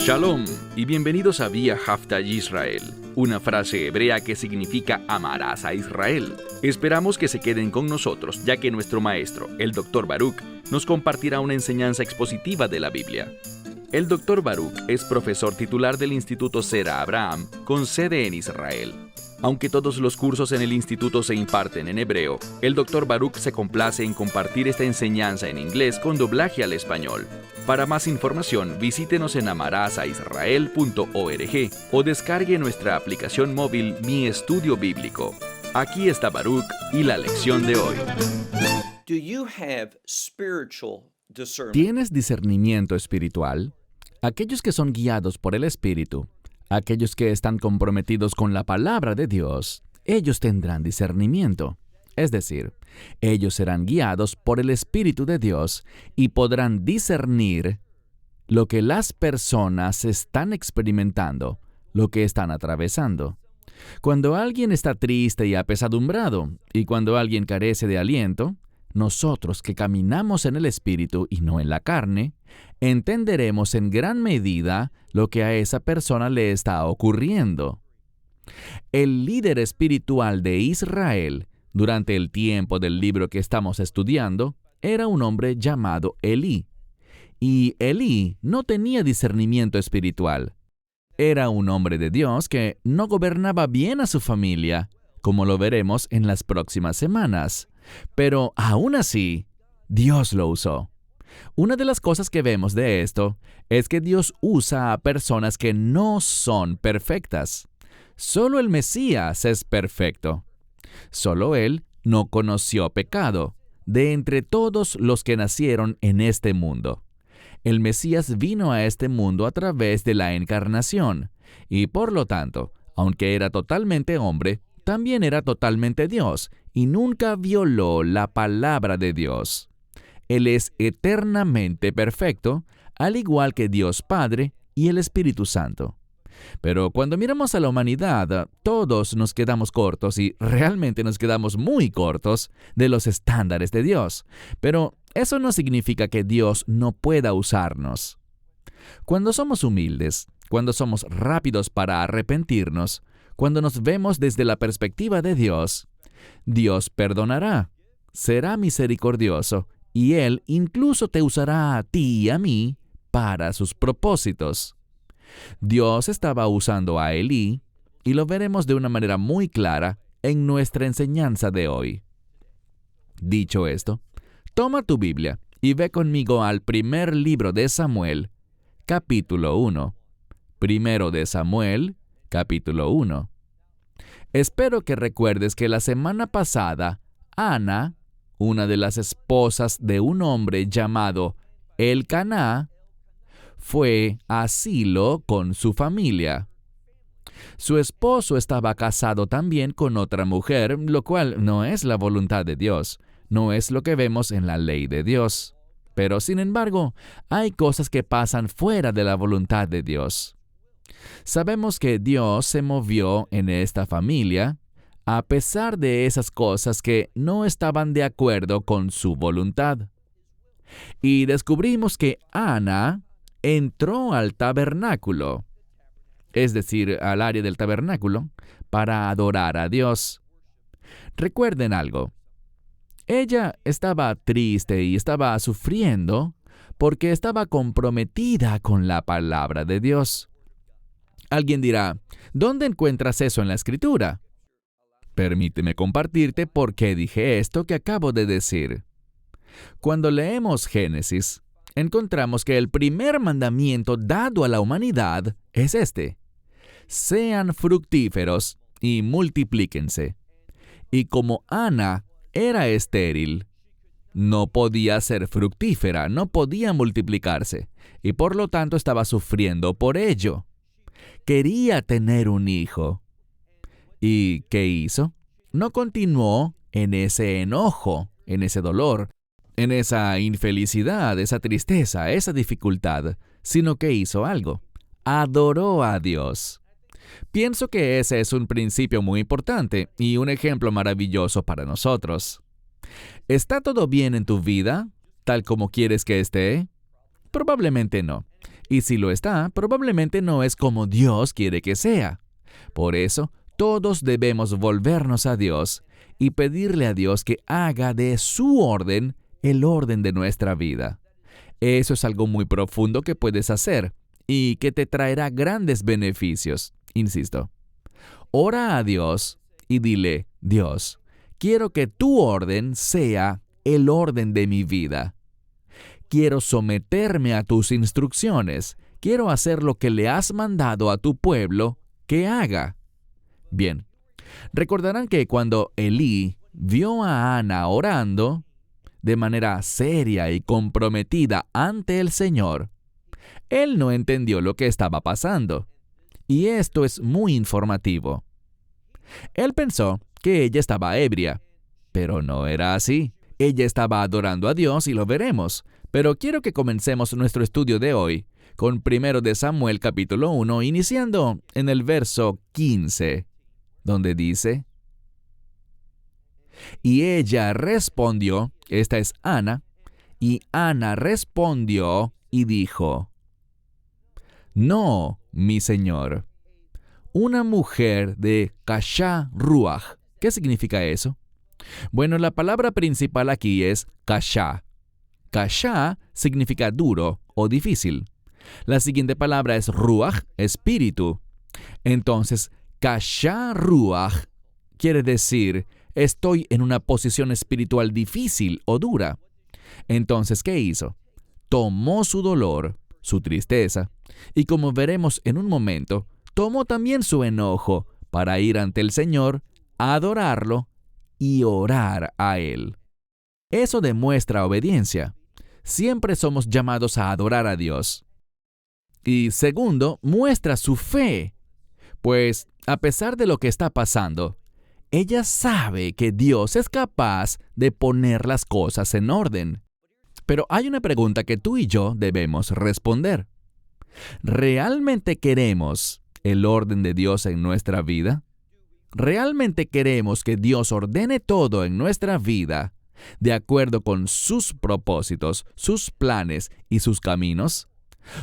Shalom y bienvenidos a Vía Hafta Yisrael, una frase hebrea que significa amarás a Israel. Esperamos que se queden con nosotros, ya que nuestro maestro, el Dr. Baruch, nos compartirá una enseñanza expositiva de la Biblia. El Dr. Baruch es profesor titular del Instituto Zera Abraham, con sede en Israel. Aunque todos los cursos en el instituto se imparten en hebreo, el Dr. Baruch se complace en compartir esta enseñanza en inglés con doblaje al español. Para más información, visítenos en amarazaisrael.org o descargue nuestra aplicación móvil Mi Estudio Bíblico. Aquí está Baruch y la lección de hoy. ¿Tienes discernimiento espiritual? Aquellos que son guiados por el Espíritu, aquellos que están comprometidos con la palabra de Dios, ellos tendrán discernimiento. Es decir, ellos serán guiados por el Espíritu de Dios y podrán discernir lo que las personas están experimentando, lo que están atravesando. Cuando alguien está triste y apesadumbrado, y cuando alguien carece de aliento, nosotros que caminamos en el Espíritu y no en la carne, entenderemos en gran medida lo que a esa persona le está ocurriendo. El líder espiritual de Israel, durante el tiempo del libro que estamos estudiando, era un hombre llamado Elí. Y Elí no tenía discernimiento espiritual. Era un hombre de Dios que no gobernaba bien a su familia, como lo veremos en las próximas semanas. Pero aún así, Dios lo usó. Una de las cosas que vemos de esto es que Dios usa a personas que no son perfectas. Solo el Mesías es perfecto. Solo Él no conoció pecado, de entre todos los que nacieron en este mundo. El Mesías vino a este mundo a través de la encarnación, y por lo tanto, aunque era totalmente hombre, también era totalmente Dios, y nunca violó la palabra de Dios. Él es eternamente perfecto, al igual que Dios Padre y el Espíritu Santo. Pero cuando miramos a la humanidad, todos nos quedamos cortos y realmente nos quedamos muy cortos de los estándares de Dios. Pero eso no significa que Dios no pueda usarnos. Cuando somos humildes, cuando somos rápidos para arrepentirnos, cuando nos vemos desde la perspectiva de Dios, Dios perdonará, será misericordioso y Él incluso te usará a ti y a mí para sus propósitos. Dios estaba usando a Elí, y lo veremos de una manera muy clara en nuestra enseñanza de hoy. Dicho esto, toma tu Biblia y ve conmigo al primer libro de Samuel, capítulo 1. Primero de Samuel, capítulo 1. Espero que recuerdes que la semana pasada, Ana, una de las esposas de un hombre llamado Elcaná, fue a Silo con su familia. Su esposo estaba casado también con otra mujer, lo cual no es la voluntad de Dios, no es lo que vemos en la ley de Dios. Pero, sin embargo, hay cosas que pasan fuera de la voluntad de Dios. Sabemos que Dios se movió en esta familia a pesar de esas cosas que no estaban de acuerdo con su voluntad. Y descubrimos que Ana entró al tabernáculo, es decir, al área del tabernáculo, para adorar a Dios. Recuerden algo. Ella estaba triste y estaba sufriendo porque estaba comprometida con la palabra de Dios. Alguien dirá, ¿dónde encuentras eso en la Escritura? Permíteme compartirte por qué dije esto que acabo de decir. Cuando leemos Génesis, encontramos que el primer mandamiento dado a la humanidad es este: sean fructíferos y multiplíquense. Y como Ana era estéril, no podía ser fructífera, no podía multiplicarse, y por lo tanto estaba sufriendo por ello. Quería tener un hijo. ¿Y qué hizo? No continuó en ese enojo, en ese dolor, en esa infelicidad, esa tristeza, esa dificultad, sino que hizo algo. Adoró a Dios. Pienso que ese es un principio muy importante y un ejemplo maravilloso para nosotros. ¿Está todo bien en tu vida, tal como quieres que esté? Probablemente no. Y si lo está, probablemente no es como Dios quiere que sea. Por eso, todos debemos volvernos a Dios y pedirle a Dios que haga de su orden el orden de nuestra vida. Eso es algo muy profundo que puedes hacer y que te traerá grandes beneficios. Insisto, ora a Dios y dile: Dios, quiero que tu orden sea el orden de mi vida. Quiero someterme a tus instrucciones. Quiero hacer lo que le has mandado a tu pueblo que haga. Bien, recordarán que cuando Elí vio a Ana orando de manera seria y comprometida ante el Señor, él no entendió lo que estaba pasando. Y esto es muy informativo. Él pensó que ella estaba ebria, pero no era así. Ella estaba adorando a Dios y lo veremos. Pero quiero que comencemos nuestro estudio de hoy con 1 de Samuel capítulo 1, iniciando en el verso 15, donde dice: Y ella respondió, esta es Ana, y Ana respondió y dijo: No, mi señor, una mujer de Kashá Ruach. ¿Qué significa eso? Bueno, la palabra principal aquí es Kashá. Kashá significa duro o difícil. La siguiente palabra es Ruach, espíritu. Entonces, Kashá Ruach quiere decir: estoy en una posición espiritual difícil o dura. Entonces, ¿qué hizo? Tomó su dolor, su tristeza, y como veremos en un momento, tomó también su enojo para ir ante el Señor, adorarlo y orar a Él. Eso demuestra obediencia. Siempre somos llamados a adorar a Dios. Y segundo, muestra su fe, pues a pesar de lo que está pasando, ella sabe que Dios es capaz de poner las cosas en orden. Pero hay una pregunta que tú y yo debemos responder. ¿Realmente queremos el orden de Dios en nuestra vida? ¿Realmente queremos que Dios ordene todo en nuestra vida de acuerdo con sus propósitos, sus planes y sus caminos?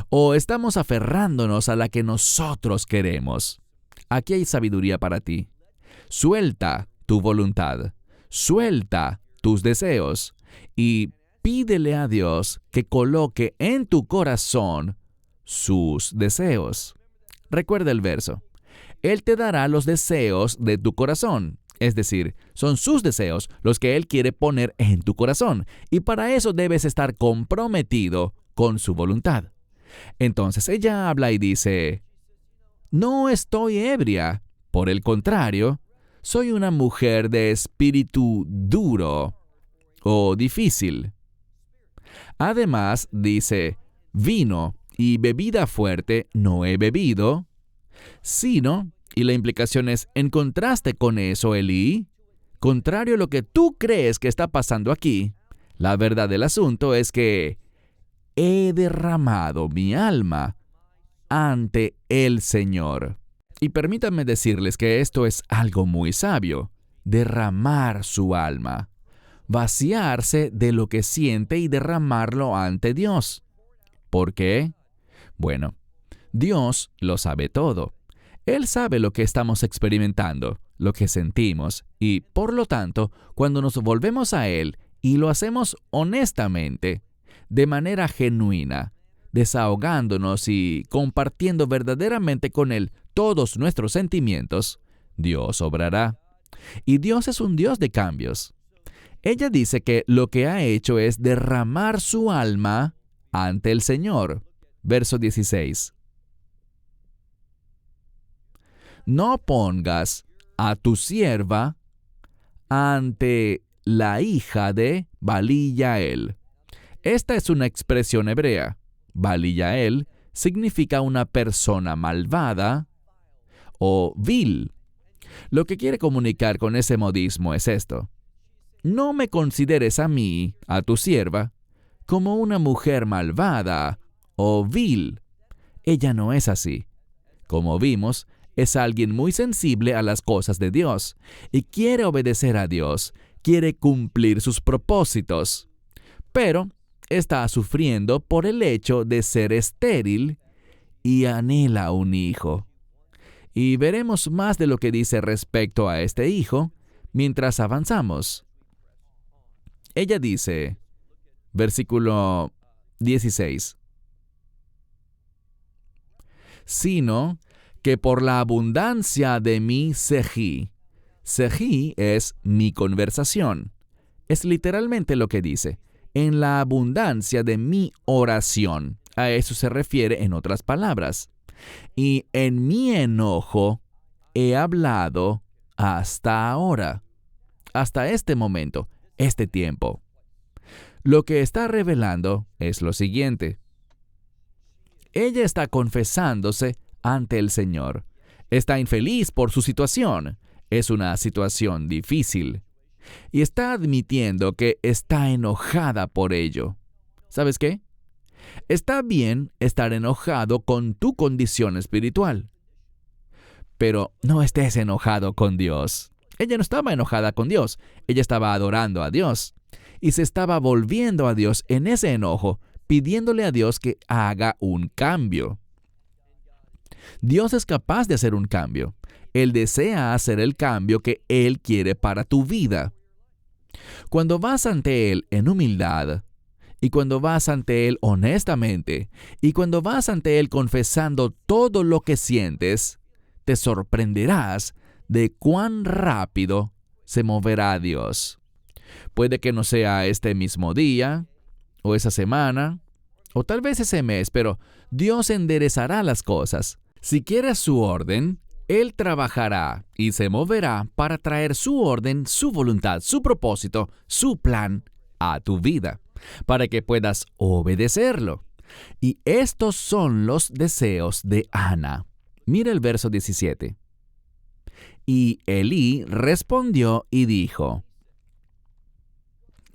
¿O estamos aferrándonos a la que nosotros queremos? Aquí hay sabiduría para ti. Suelta tu voluntad, suelta tus deseos y pídele a Dios que coloque en tu corazón sus deseos. Recuerda el verso. Él te dará los deseos de tu corazón. Es decir, son sus deseos los que Él quiere poner en tu corazón. Y para eso debes estar comprometido con su voluntad. Entonces ella habla y dice: No estoy ebria. Por el contrario, soy una mujer de espíritu duro o difícil. Además, dice: Vino y bebida fuerte no he bebido, sino, y la implicación es, en contraste con eso, Elí, contrario a lo que tú crees que está pasando aquí, la verdad del asunto es que he derramado mi alma ante el Señor. Y permítanme decirles que esto es algo muy sabio: derramar su alma, vaciarse de lo que siente y derramarlo ante Dios. ¿Por qué? Bueno, Dios lo sabe todo. Él sabe lo que estamos experimentando, lo que sentimos, y por lo tanto, cuando nos volvemos a Él y lo hacemos honestamente, de manera genuina, desahogándonos y compartiendo verdaderamente con Él todos nuestros sentimientos, Dios obrará. Y Dios es un Dios de cambios. Ella dice que lo que ha hecho es derramar su alma ante el Señor. Verso 16. No pongas a tu sierva ante la hija de Bali-Yael. Esta es una expresión hebrea. Bali-Yael significa una persona malvada o vil. Lo que quiere comunicar con ese modismo es esto: no me consideres a mí, a tu sierva, como una mujer malvada o vil. Ella no es así. Como vimos, es alguien muy sensible a las cosas de Dios y quiere obedecer a Dios, quiere cumplir sus propósitos. Pero está sufriendo por el hecho de ser estéril y anhela un hijo. Y veremos más de lo que dice respecto a este hijo mientras avanzamos. Ella dice, versículo 16, sino que por la abundancia de mi sehí. Sehí es mi conversación. Es literalmente lo que dice, en la abundancia de mi oración. A eso se refiere en otras palabras. Y en mi enojo he hablado hasta ahora, hasta este momento, este tiempo. Lo que está revelando es lo siguiente. Ella está confesándose ante el Señor. Está infeliz por su situación. Es una situación difícil. Y está admitiendo que está enojada por ello. ¿Sabes qué? Está bien estar enojado con tu condición espiritual. Pero no estés enojado con Dios. Ella no estaba enojada con Dios. Ella estaba adorando a Dios. Y se estaba volviendo a Dios en ese enojo, pidiéndole a Dios que haga un cambio. Dios es capaz de hacer un cambio. Él desea hacer el cambio que Él quiere para tu vida. Cuando vas ante Él en humildad, y cuando vas ante Él honestamente, y cuando vas ante Él confesando todo lo que sientes, te sorprenderás de cuán rápido se moverá Dios. Puede que no sea este mismo día, o esa semana, o tal vez ese mes, pero Dios enderezará las cosas. Si quieres su orden, Él trabajará y se moverá para traer su orden, su voluntad, su propósito, su plan a tu vida, para que puedas obedecerlo. Y estos son los deseos de Ana. Mira el verso 17. Y Elí respondió y dijo,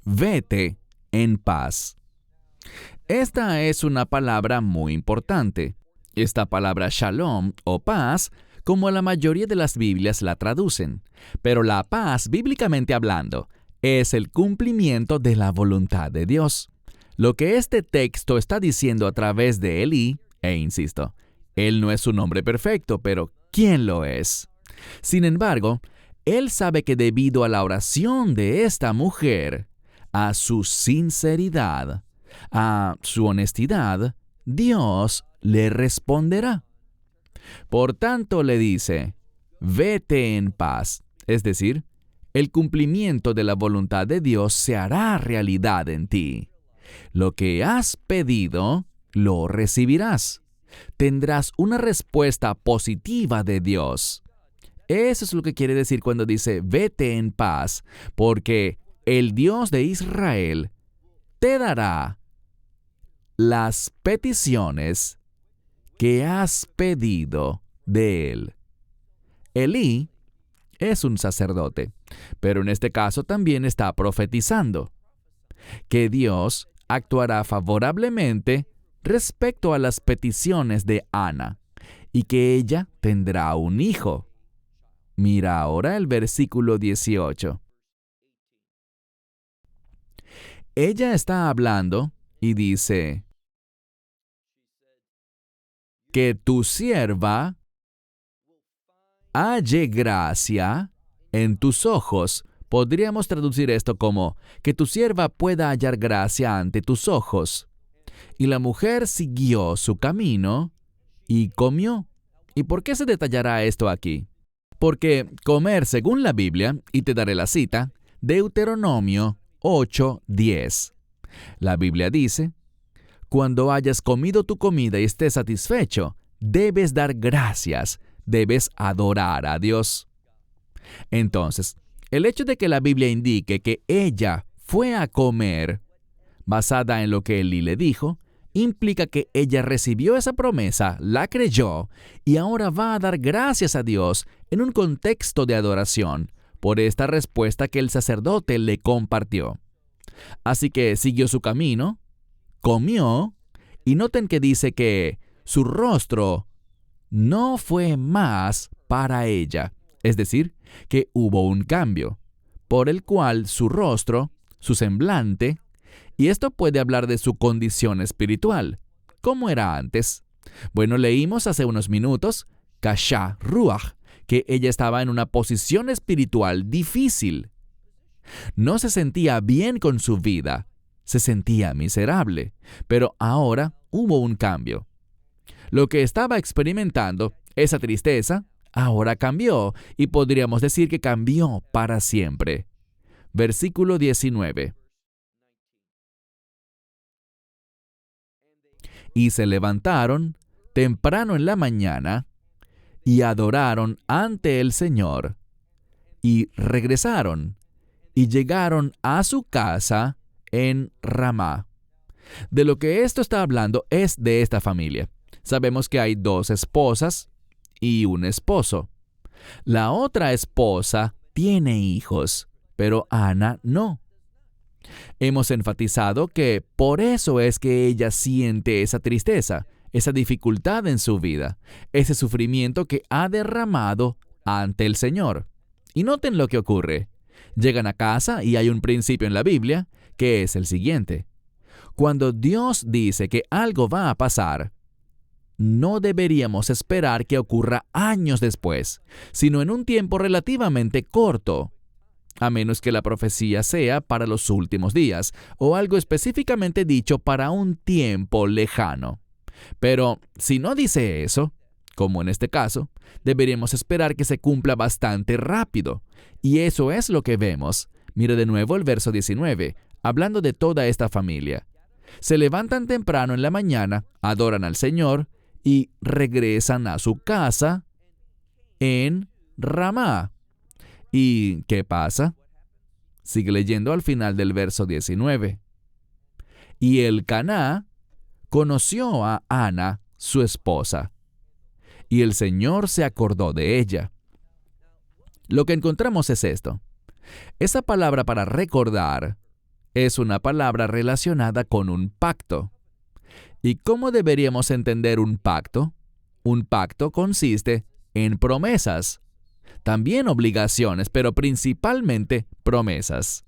vete en paz. Esta es una palabra muy importante. Esta palabra shalom o paz, como la mayoría de las Biblias la traducen. Pero la paz, bíblicamente hablando, es el cumplimiento de la voluntad de Dios. Lo que este texto está diciendo a través de Elí, e insisto, él no es un hombre perfecto, pero ¿quién lo es? Sin embargo, él sabe que debido a la oración de esta mujer, a su sinceridad, a su honestidad, Dios le responderá. Por tanto, le dice, vete en paz, es decir, el cumplimiento de la voluntad de Dios se hará realidad en ti. Lo que has pedido, lo recibirás. Tendrás una respuesta positiva de Dios. Eso es lo que quiere decir cuando dice, vete en paz, porque el Dios de Israel te dará las peticiones que has pedido de Él. Elí es un sacerdote, pero en este caso también está profetizando que Dios actuará favorablemente respecto a las peticiones de Ana y que ella tendrá un hijo. Mira ahora el versículo 18. Ella está hablando y dice, que tu sierva halle gracia en tus ojos. Podríamos traducir esto como, que tu sierva pueda hallar gracia ante tus ojos. Y la mujer siguió su camino y comió. ¿Y por qué se detallará esto aquí? Porque comer según la Biblia, y te daré la cita, Deuteronomio 8:10. La Biblia dice, cuando hayas comido tu comida y estés satisfecho, debes dar gracias, debes adorar a Dios. Entonces, el hecho de que la Biblia indique que ella fue a comer, basada en lo que Elí le dijo, implica que ella recibió esa promesa, la creyó, y ahora va a dar gracias a Dios en un contexto de adoración por esta respuesta que el sacerdote le compartió. Así que siguió su camino, comió, y noten que dice que su rostro no fue más para ella. Es decir, que hubo un cambio, por el cual su rostro, su semblante Y esto puede hablar de su condición espiritual. ¿Cómo era antes? Bueno, leímos hace unos minutos, Kasha Ruach, que ella estaba en una posición espiritual difícil. No se sentía bien con su vida, se sentía miserable, pero ahora hubo un cambio. Lo que estaba experimentando, esa tristeza, ahora cambió, y podríamos decir que cambió para siempre. Versículo 19. Y se levantaron temprano en la mañana y adoraron ante el Señor, y regresaron y llegaron a su casa en Ramá. De lo que esto está hablando es de esta familia. Sabemos que hay 2 esposas y un esposo. La otra esposa tiene hijos, pero Ana no. Hemos enfatizado que por eso es que ella siente esa tristeza, esa dificultad en su vida, ese sufrimiento que ha derramado ante el Señor. Y noten lo que ocurre. Llegan a casa y hay un principio en la Biblia que es el siguiente. Cuando Dios dice que algo va a pasar, no deberíamos esperar que ocurra años después, sino en un tiempo relativamente corto, a menos que la profecía sea para los últimos días o algo específicamente dicho para un tiempo lejano. Pero si no dice eso, como en este caso, deberíamos esperar que se cumpla bastante rápido. Y eso es lo que vemos. Mire de nuevo el verso 19, hablando de toda esta familia. Se levantan temprano en la mañana, adoran al Señor y regresan a su casa en Ramá. ¿Y qué pasa? Sigue leyendo al final del verso 19. Y Elcaná conoció a Ana, su esposa, y el Señor se acordó de ella. Lo que encontramos es esto. Esa palabra para recordar es una palabra relacionada con un pacto. ¿Y cómo deberíamos entender un pacto? Un pacto consiste en promesas. También obligaciones, pero principalmente promesas.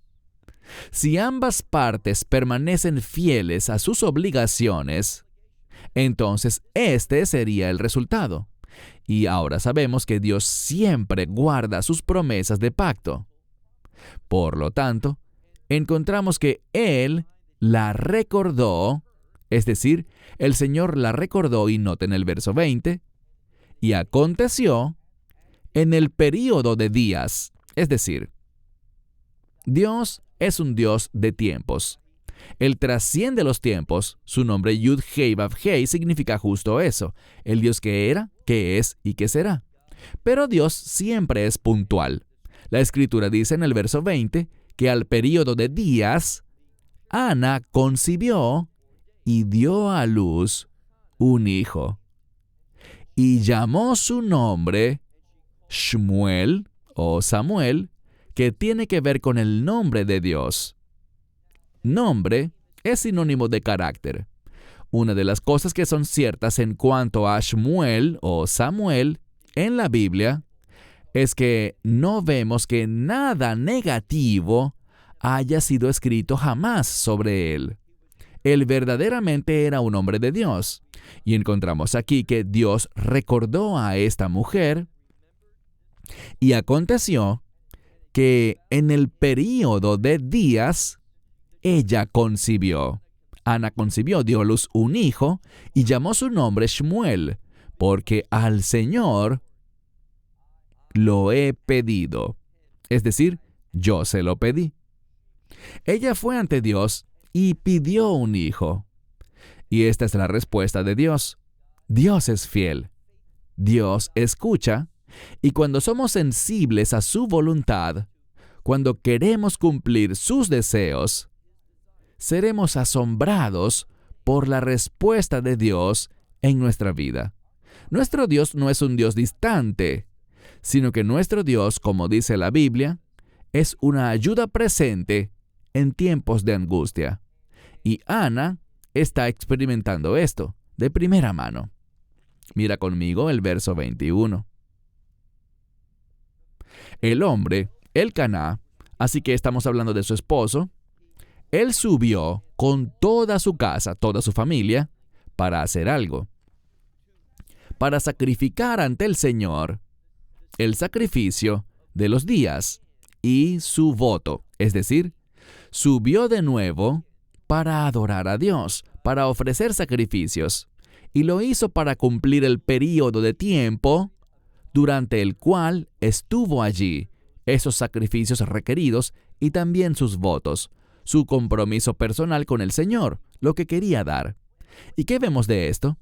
Si ambas partes permanecen fieles a sus obligaciones, entonces este sería el resultado. Y ahora sabemos que Dios siempre guarda sus promesas de pacto. Por lo tanto, encontramos que Él la recordó, es decir, el Señor la recordó, y noten el verso 20, y aconteció en el período de días, es decir, Dios es un Dios de tiempos. Él trasciende los tiempos. Su nombre Yud-Hei-Vav-Hei significa justo eso, el Dios que era, que es y que será. Pero Dios siempre es puntual. La Escritura dice en el verso 20 que al período de días, Ana concibió y dio a luz un hijo. Y llamó su nombre Shmuel o Samuel, que tiene que ver con el nombre de Dios. Nombre es sinónimo de carácter. Una de las cosas que son ciertas en cuanto a Shmuel o Samuel en la Biblia es que no vemos que nada negativo haya sido escrito jamás sobre él. Él verdaderamente era un hombre de Dios. Y encontramos aquí que Dios recordó a esta mujer. Y aconteció que en el período de días, ella concibió. Ana concibió, dio a luz un hijo, y llamó su nombre Shmuel, porque al Señor lo he pedido. Es decir, yo se lo pedí. Ella fue ante Dios y pidió un hijo. Y esta es la respuesta de Dios. Dios es fiel. Dios escucha. Y cuando somos sensibles a su voluntad, cuando queremos cumplir sus deseos, seremos asombrados por la respuesta de Dios en nuestra vida. Nuestro Dios no es un Dios distante, sino que nuestro Dios, como dice la Biblia, es una ayuda presente en tiempos de angustia. Y Ana está experimentando esto de primera mano. Mira conmigo el verso 21. El hombre, Elcaná, así que estamos hablando de su esposo, él subió con toda su casa, toda su familia, para hacer algo, para sacrificar ante el Señor el sacrificio de los días y su voto, es decir, subió de nuevo para adorar a Dios, para ofrecer sacrificios, y lo hizo para cumplir el período de tiempo durante el cual estuvo allí, esos sacrificios requeridos y también sus votos, su compromiso personal con el Señor, lo que quería dar. ¿Y qué vemos de esto?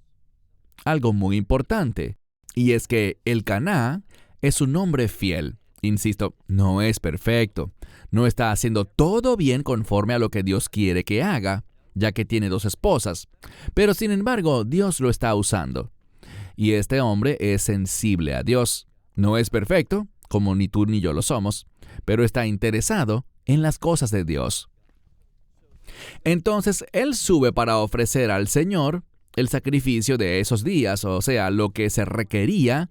Algo muy importante, y es que Elcaná es un hombre fiel. Insisto, no es perfecto, no está haciendo todo bien conforme a lo que Dios quiere que haga, ya que tiene 2 esposas, pero sin embargo Dios lo está usando. Y este hombre es sensible a Dios. No es perfecto, como ni tú ni yo lo somos, pero está interesado en las cosas de Dios. Entonces él sube para ofrecer al Señor el sacrificio de esos días, o sea, lo que se requería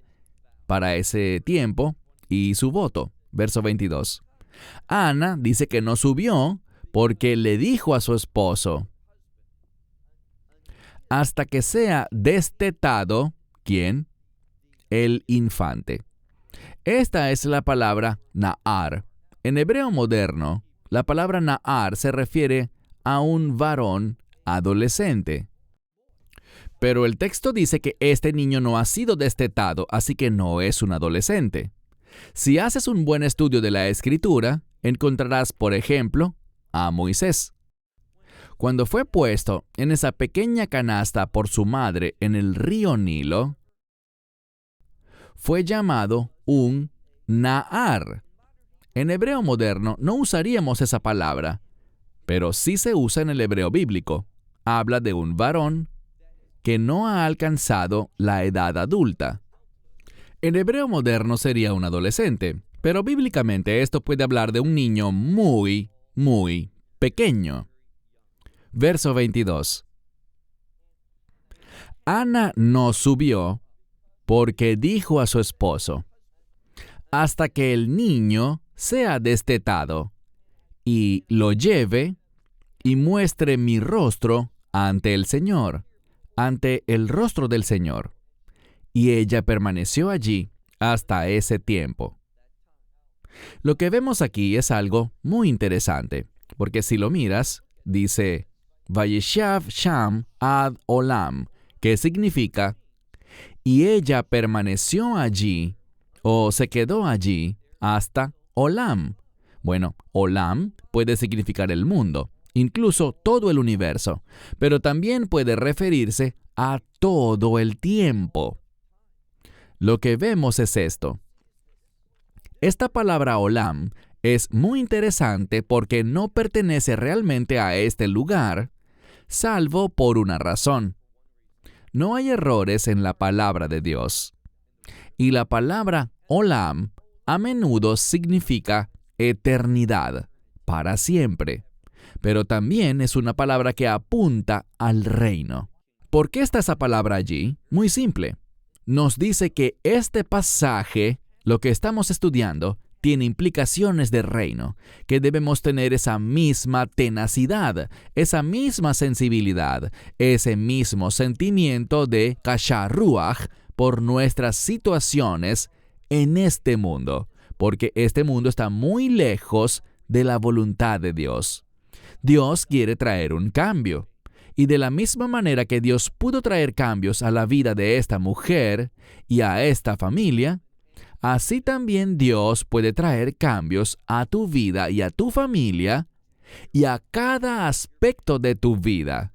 para ese tiempo y su voto. Verso 22. Ana dice que no subió porque le dijo a su esposo, hasta que sea destetado, ¿quién? El infante. Esta es la palabra Na'ar. En hebreo moderno, la palabra Na'ar se refiere a un varón adolescente. Pero el texto dice que este niño no ha sido destetado, así que no es un adolescente. Si haces un buen estudio de la Escritura, encontrarás, por ejemplo, a Moisés. Cuando fue puesto en esa pequeña canasta por su madre en el río Nilo, fue llamado un Na'ar. En hebreo moderno no usaríamos esa palabra, pero sí se usa en el hebreo bíblico. Habla de un varón que no ha alcanzado la edad adulta. En hebreo moderno sería un adolescente, pero bíblicamente esto puede hablar de un niño muy, muy pequeño. Verso 22. Ana no subió porque dijo a su esposo, hasta que el niño sea destetado, y lo lleve y muestre mi rostro ante el Señor, ante el rostro del Señor. Y ella permaneció allí hasta ese tiempo. Lo que vemos aquí es algo muy interesante, porque si lo miras, dice, Vayeshav Sham ad Olam, que significa, y ella permaneció allí, o se quedó allí, hasta Olam. Bueno, Olam puede significar el mundo, incluso todo el universo, pero también puede referirse a todo el tiempo. Lo que vemos es esto. Esta palabra Olam es muy interesante porque no pertenece realmente a este lugar, salvo por una razón. No hay errores en la palabra de Dios. Y la palabra Olam a menudo significa eternidad, para siempre. Pero también es una palabra que apunta al reino. ¿Por qué está esa palabra allí? Muy simple. Nos dice que este pasaje, lo que estamos estudiando, tiene implicaciones de reino, que debemos tener esa misma tenacidad, esa misma sensibilidad, ese mismo sentimiento de Kashar Ruach por nuestras situaciones en este mundo, porque este mundo está muy lejos de la voluntad de Dios. Dios quiere traer un cambio. Y de la misma manera que Dios pudo traer cambios a la vida de esta mujer y a esta familia, así también Dios puede traer cambios a tu vida y a tu familia y a cada aspecto de tu vida.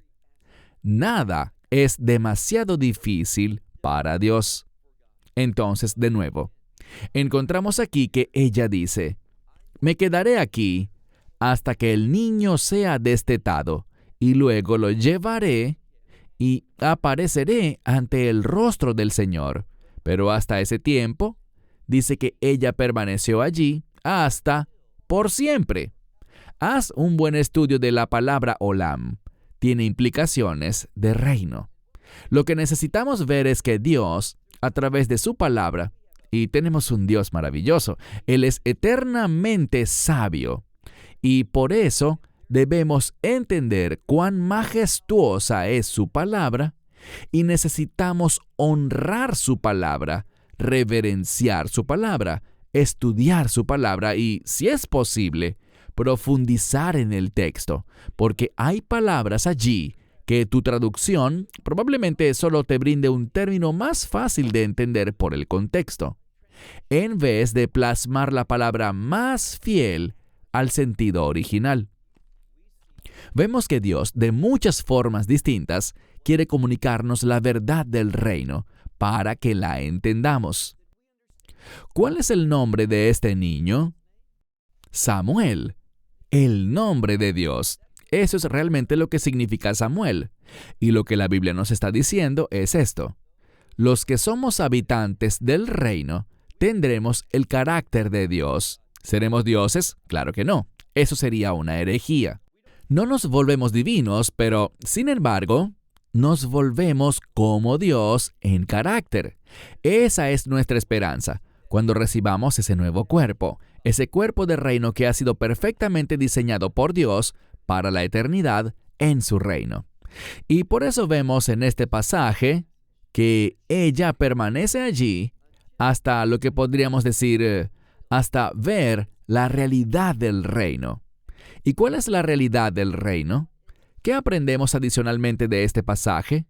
Nada es demasiado difícil para Dios. Entonces, de nuevo, encontramos aquí que ella dice, me quedaré aquí hasta que el niño sea destetado, y luego lo llevaré y apareceré ante el rostro del Señor. Pero hasta ese tiempo, dice que ella permaneció allí hasta por siempre. Haz un buen estudio de la palabra Olam. Tiene implicaciones de reino. Lo que necesitamos ver es que Dios, a través de su palabra, y tenemos un Dios maravilloso, Él es eternamente sabio. Y por eso debemos entender cuán majestuosa es su palabra y necesitamos honrar su palabra, reverenciar su palabra, estudiar su palabra y, si es posible, profundizar en el texto, porque hay palabras allí que tu traducción probablemente solo te brinde un término más fácil de entender por el contexto, en vez de plasmar la palabra más fiel al sentido original. Vemos que Dios, de muchas formas distintas, quiere comunicarnos la verdad del reino para que la entendamos. ¿Cuál es el nombre de este niño? Samuel, el nombre de Dios. Eso es realmente lo que significa Samuel. Y lo que la Biblia nos está diciendo es esto: los que somos habitantes del reino tendremos el carácter de Dios. ¿Seremos dioses? Claro que no. Eso sería una herejía. No nos volvemos divinos, pero, sin embargo, nos volvemos como Dios en carácter. Esa es nuestra esperanza, cuando recibamos ese nuevo cuerpo, ese cuerpo de reino que ha sido perfectamente diseñado por Dios para la eternidad en su reino. Y por eso vemos en este pasaje que ella permanece allí hasta lo que podríamos decir, hasta ver la realidad del reino. ¿Y cuál es la realidad del reino? ¿Qué aprendemos adicionalmente de este pasaje?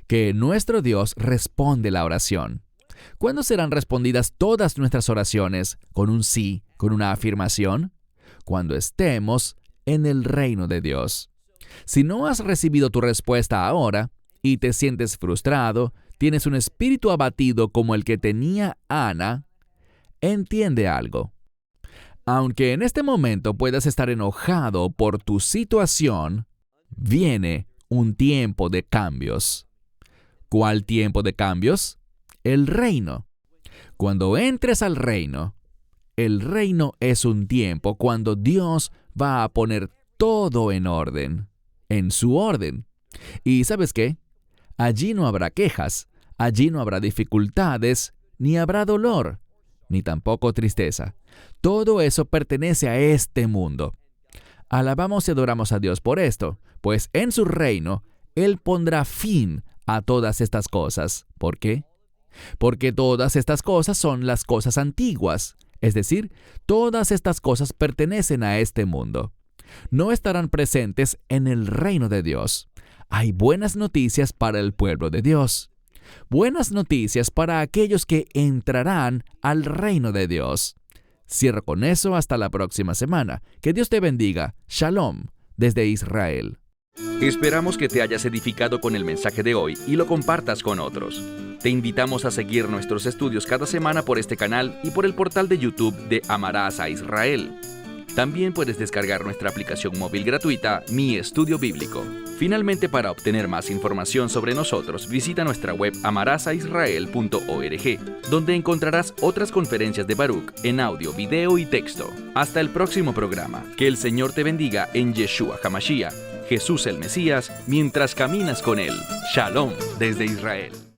Que nuestro Dios responde la oración. ¿Cuándo serán respondidas todas nuestras oraciones con un sí, con una afirmación? Cuando estemos en el reino de Dios. Si no has recibido tu respuesta ahora y te sientes frustrado, tienes un espíritu abatido como el que tenía Ana, entiende algo. Aunque en este momento puedas estar enojado por tu situación, viene un tiempo de cambios. ¿Cuál tiempo de cambios? El reino. Cuando entres al reino, el reino es un tiempo cuando Dios va a poner todo en orden, en su orden. ¿Y sabes qué? Allí no habrá quejas, allí no habrá dificultades, ni habrá dolor, ni tampoco tristeza. Todo eso pertenece a este mundo. Alabamos y adoramos a Dios por esto, pues en su reino Él pondrá fin a todas estas cosas. ¿Por qué? Porque todas estas cosas son las cosas antiguas, es decir, todas estas cosas pertenecen a este mundo. No estarán presentes en el reino de Dios. Hay buenas noticias para el pueblo de Dios. Buenas noticias para aquellos que entrarán al reino de Dios. Cierro con eso hasta la próxima semana. Que Dios te bendiga. Shalom, desde Israel. Esperamos que te hayas edificado con el mensaje de hoy y lo compartas con otros. Te invitamos a seguir nuestros estudios cada semana por este canal y por el portal de YouTube de Amarás a Israel. También puedes descargar nuestra aplicación móvil gratuita, Mi Estudio Bíblico. Finalmente, para obtener más información sobre nosotros, visita nuestra web amarasaisrael.org, donde encontrarás otras conferencias de Baruch en audio, video y texto. Hasta el próximo programa. Que el Señor te bendiga en Yeshua HaMashiach, Jesús el Mesías, mientras caminas con Él. Shalom desde Israel.